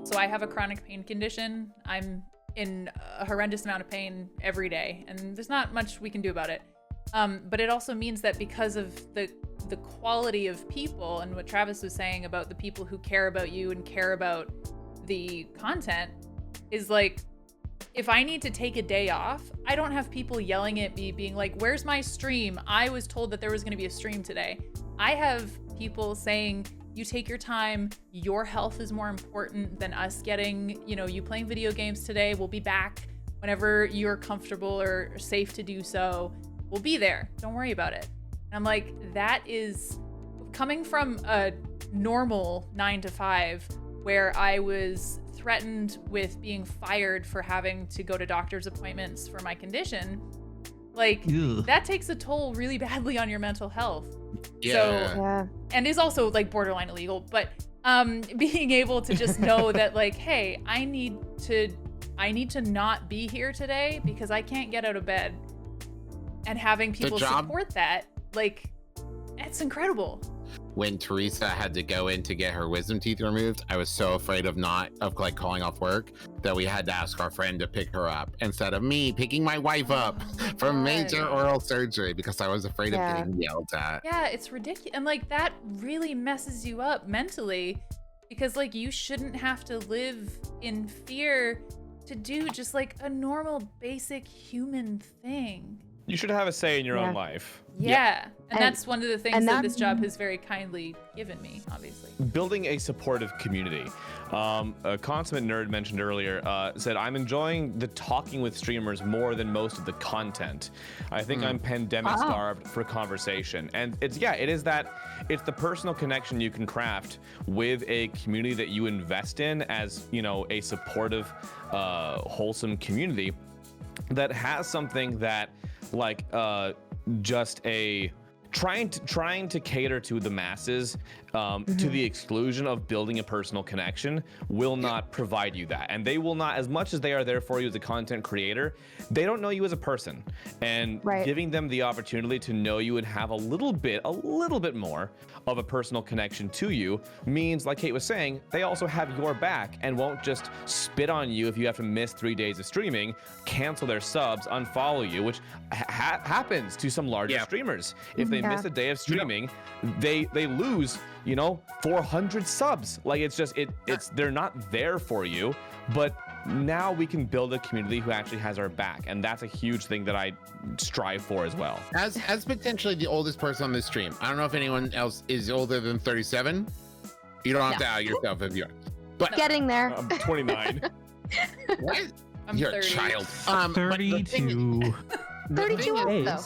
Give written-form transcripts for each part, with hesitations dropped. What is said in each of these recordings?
So I have a chronic pain condition. I'm in a horrendous amount of pain every day, and there's not much we can do about it. But it also means that because of the quality of people and what Travis was saying about the people who care about you and care about the content is like, if I need to take a day off, I don't have people yelling at me being like, where's my stream? I was told that there was going to be a stream today. I have people saying, you take your time, your health is more important than us getting, you playing video games today. We'll be back whenever you're comfortable or safe to do so. We'll be there. Don't worry about it. And I'm like, that is coming from a normal 9 to 5 where I was threatened with being fired for having to go to doctor's appointments for my condition. Like, that takes a toll really badly on your mental health. So, and is also like borderline illegal, but being able to just know that like, hey, I need to not be here today because I can't get out of bed, and having people support that, like, it's incredible. When Teresa had to go in to get her wisdom teeth removed, I was so afraid of like calling off work that we had to ask our friend to pick her up instead of me picking my wife up from major oral surgery because I was afraid of getting yelled at. Yeah, it's ridiculous. And like, that really messes you up mentally because like, you shouldn't have to live in fear to do just like a normal basic human thing. You should have a say in your own life. Yeah. And that's one of the things that this job has very kindly given me, obviously. Building a supportive community. A consummate nerd mentioned earlier said, I'm enjoying the talking with streamers more than most of the content. I think I'm pandemic starved for conversation. And it's the personal connection you can craft with a community that you invest in as, a supportive, wholesome community that has something that like just a trying to cater to the masses to the exclusion of building a personal connection will not provide you that. And they will not, as much as they are there for you as a content creator, they don't know you as a person. And giving them the opportunity to know you and have a little bit more of a personal connection to you means, like Kate was saying, they also have your back and won't just spit on you if you have to miss 3 days of streaming, cancel their subs, unfollow you, which happens to some larger streamers. If they miss a day of streaming, they lose 400 subs. Like, it's they're not there for you. But now we can build a community who actually has our back, and that's a huge thing that I strive for as well. As potentially the oldest person on this stream, I don't know if anyone else is older than 37. You don't have to out yourself if you're. But getting there. I'm 29. What? You're 30. a child. 32. 32 old, though.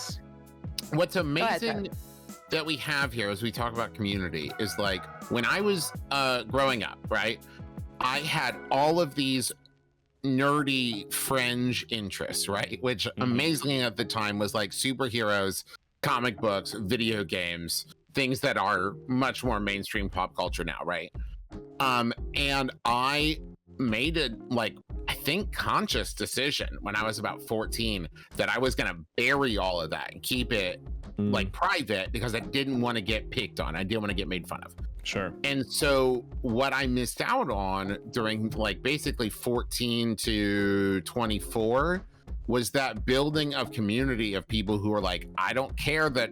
What's amazing that we have here as we talk about community is like, when I was growing up, right, I had all of these nerdy fringe interests, right, which amazingly at the time was like superheroes, comic books, video games, things that are much more mainstream pop culture now, right? And I made a, like, I think conscious decision when I was about 14 that I was gonna bury all of that and keep it like private because I didn't want to get picked on. I didn't want to get made fun of. Sure. And so what I missed out on during like basically 14 to 24 was that building of community of people who are like, I don't care that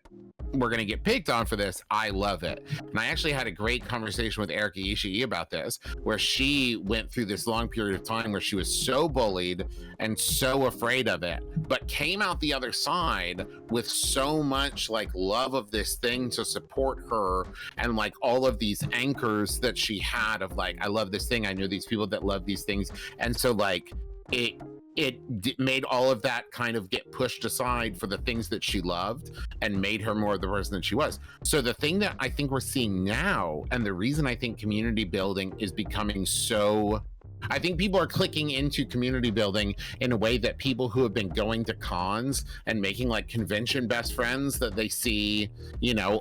we're going to get picked on for this. I love it. And I actually had a great conversation with Erica Ishii about this, where she went through this long period of time where she was so bullied and so afraid of it, but came out the other side with so much like love of this thing to support her, and like all of these anchors that she had of like, I love this thing. I know these people that love these things. And so like it made all of that kind of get pushed aside for the things that she loved and made her more the person that she was. So the thing that I think we're seeing now, and the reason I think community building is becoming so, I think people are clicking into community building in a way that people who have been going to cons and making like convention best friends that they see,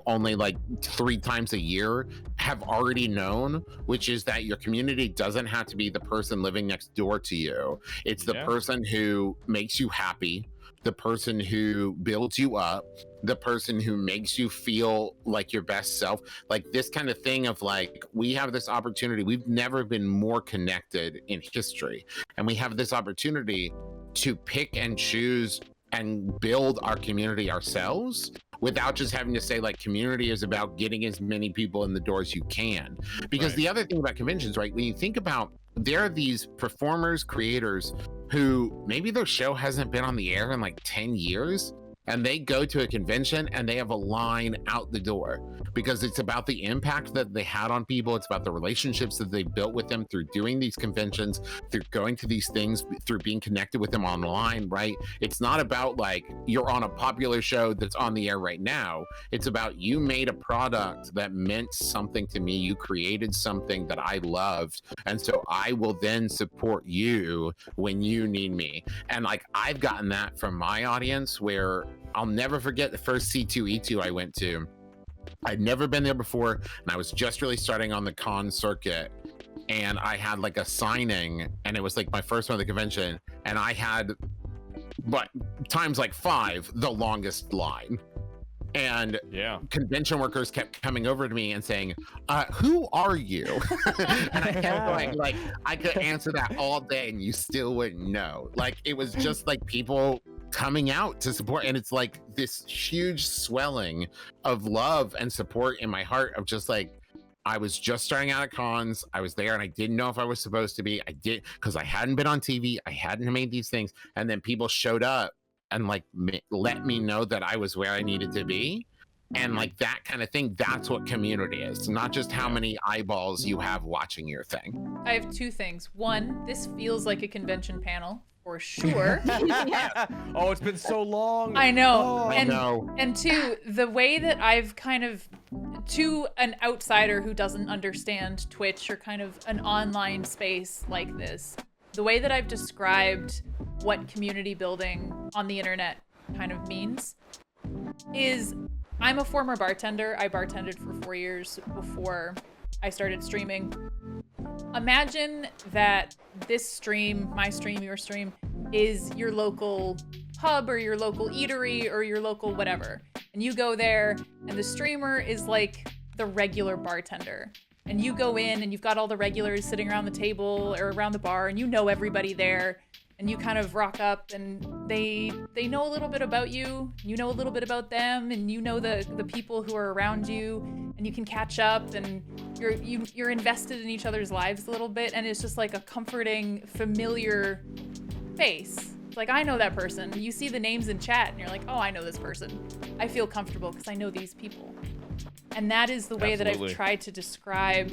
only like 3 times a year have already known, which is that your community doesn't have to be the person living next door to you. It's the person who makes you happy, the person who builds you up, the person who makes you feel like your best self. Like this kind of thing of like, we have this opportunity. We've never been more connected in history. And we have this opportunity to pick and choose and build our community ourselves without just having to say like community is about getting as many people in the door as you can. Because the other thing about conventions, right, when you think about, there are these performers, creators who maybe their show hasn't been on the air in like 10 years, and they go to a convention and they have a line out the door because it's about the impact that they had on people. It's about the relationships that they built with them through doing these conventions, through going to these things, through being connected with them online, right? It's not about like you're on a popular show that's on the air right now. It's about you made a product that meant something to me. You created something that I loved. And so I will then support you when you need me. And like, I've gotten that from my audience where I'll never forget the first C2E2 I went to. I'd never been there before, and I was just really starting on the con circuit, and I had like a signing, and it was like my first one at the convention, and I had, but times like 5, the longest line. And convention workers kept coming over to me and saying, who are you? And I kept going, like, I could answer that all day and you still wouldn't know. Like, it was just like people coming out to support. And it's like this huge swelling of love and support in my heart of just like, I was just starting out at cons. I was there and I didn't know if I was supposed to be. I did, because I hadn't been on TV. I hadn't made these things. And then people showed up and like let me know that I was where I needed to be. And like that kind of thing, that's what community is, not just how many eyeballs you have watching your thing. I have 2 things. 1, this feels like a convention panel for sure. Oh, it's been so long. I know. Oh. And, I know. And 2, the way that I've kind of, to an outsider who doesn't understand Twitch or kind of an online space like this, the way that I've described what community building on the internet kind of means is, I'm a former bartender. I bartended for 4 years before I started streaming. Imagine that this stream, my stream, your stream, is your local pub or your local eatery or your local whatever. And you go there and the streamer is like the regular bartender. And you go in and you've got all the regulars sitting around the table or around the bar and you know everybody there. And you kind of rock up and they know a little bit about you, you know a little bit about them, and you know the people who are around you, and you can catch up, and you're invested in each other's lives a little bit, and it's just like a comforting, familiar face. It's like, I know that person. You see the names in chat and you're like, oh, I know this person. I feel comfortable because I know these people. And that is the way that I've tried to describe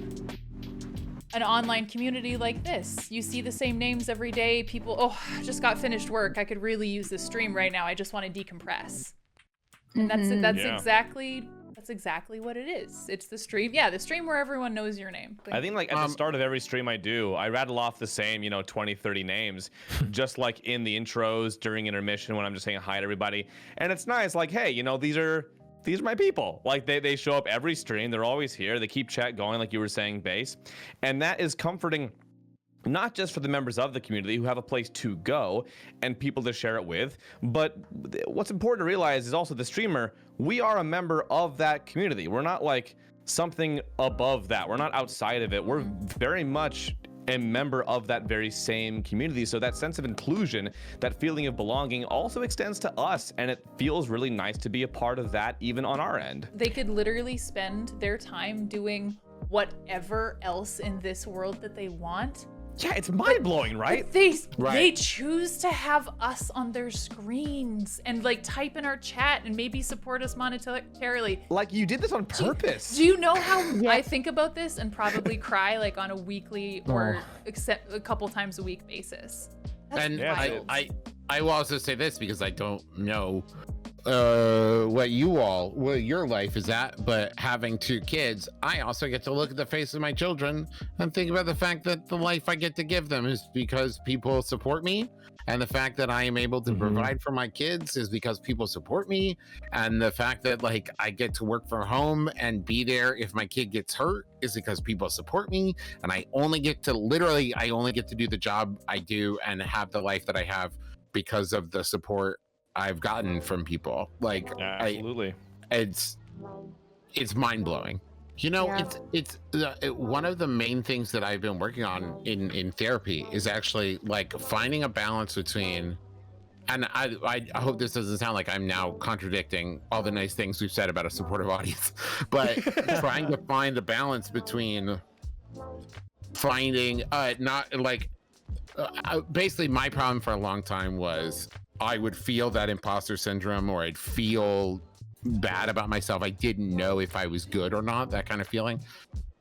an online community like this. You see the same names every day. People, oh, I just got finished work. I could really use this stream right now. I just want to decompress. And that's exactly what it is. It's the stream. Yeah, the stream where everyone knows your name. I think like at the start of every stream I do, I rattle off the same, 20, 30 names, just like in the intros during intermission when I'm just saying hi to everybody. And it's nice, like, hey, these are my people. Like they show up every stream. They're always here. They keep chat going, like you were saying, Base. And that is comforting, not just for the members of the community who have a place to go and people to share it with, but what's important to realize is also the streamer, we are a member of that community. We're not like something above that. We're not outside of it. We're very much a member of that very same community. So that sense of inclusion, that feeling of belonging also extends to us, and it feels really nice to be a part of that even on our end. They could literally spend their time doing whatever else in this world that they want. Yeah, it's mind-blowing, right? They choose to have us on their screens and like type in our chat and maybe support us monetarily. Like you did this on purpose. Do you know how I think about this and probably cry like on a weekly or except a couple times a week basis? That's wild. I will also say this because I don't know what your life is at, but having 2 kids, I also get to look at the face of my children and think about the fact that the life I get to give them is because people support me, and the fact that I am able to provide for my kids is because people support me, and the fact that like I get to work from home and be there if my kid gets hurt is because people support me, and I only get to do the job I do and have the life that I have because of the support I've gotten from people. Like, absolutely, it's mind blowing. You know, Yeah. it's one of the main things that I've been working on in therapy is actually like finding a balance between. And I hope this doesn't sound like I'm now contradicting all the nice things we've said about a supportive audience, but trying to find the balance between finding not like basically my problem for a long time was I would feel that imposter syndrome, or I'd feel bad about myself. I didn't know if I was good or not, that kind of feeling.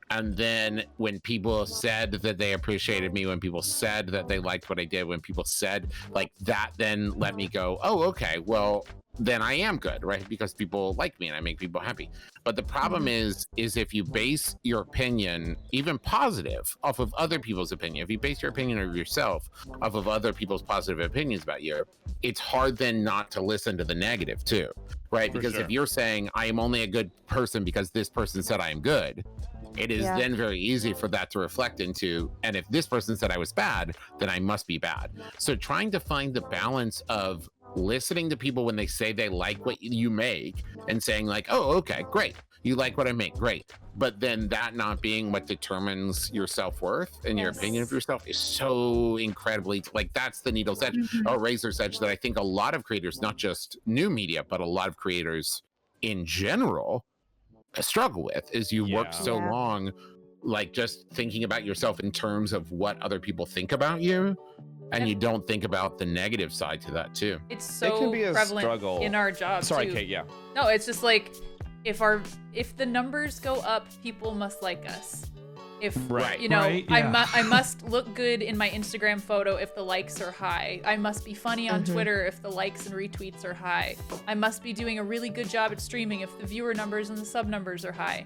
And then when people said that they appreciated me, when people said that they liked what I did, when people said like that, then let me go, oh, okay, well, then I am good, right? Because people like me and I make people happy. But the problem is if you base your opinion, even positive, off of other people's opinion, if you base your opinion of yourself off of other people's positive opinions about you, it's hard then not to listen to the negative too, right? For Because sure. if you're saying I am only a good person because this person said I am good, it is Yeah. then very easy for that to reflect into, and if this person said I was bad, then I must be bad. So trying to find the balance of listening to people when they say they like what you make and saying like, oh, okay, great. You like what I make, great. But then that not being what determines your self-worth and your opinion of yourself is so incredibly, like that's the needle's edge or razor's edge that I think a lot of creators, not just new media, but a lot of creators in general struggle with, is you work so Yeah. long like just thinking about yourself in terms of what other people think about you, and you don't think about the negative side to that too. It's so It can be a prevalent struggle. in our job Sorry, too. Kate. Yeah. No, it's just like if the numbers go up, people must like us. If Right. you know, Right, yeah. I must look good in my Instagram photo if the likes are high. I must be funny on Twitter if the likes and retweets are high. I must be doing a really good job at streaming if the viewer numbers and the sub numbers are high.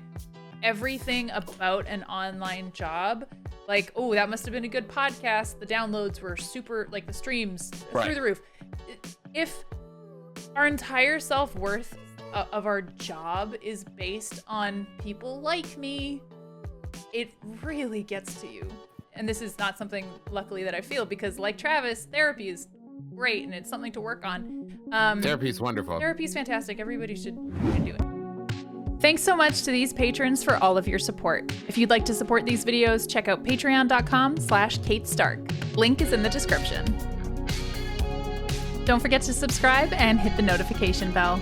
Everything about an online job, like, oh, that must have been a good podcast. The downloads were super, like the streams Right. through the roof. If our entire self-worth of our job is based on people like me, it really gets to you. And this is not something, luckily, that I feel, because like Travis, therapy is great and it's something to work on. Therapy is wonderful. Therapy is fantastic. Everybody should do it. Thanks so much to these patrons for all of your support. If you'd like to support these videos, check out patreon.com/Kate Stark. Link is in the description. Don't forget to subscribe and hit the notification bell.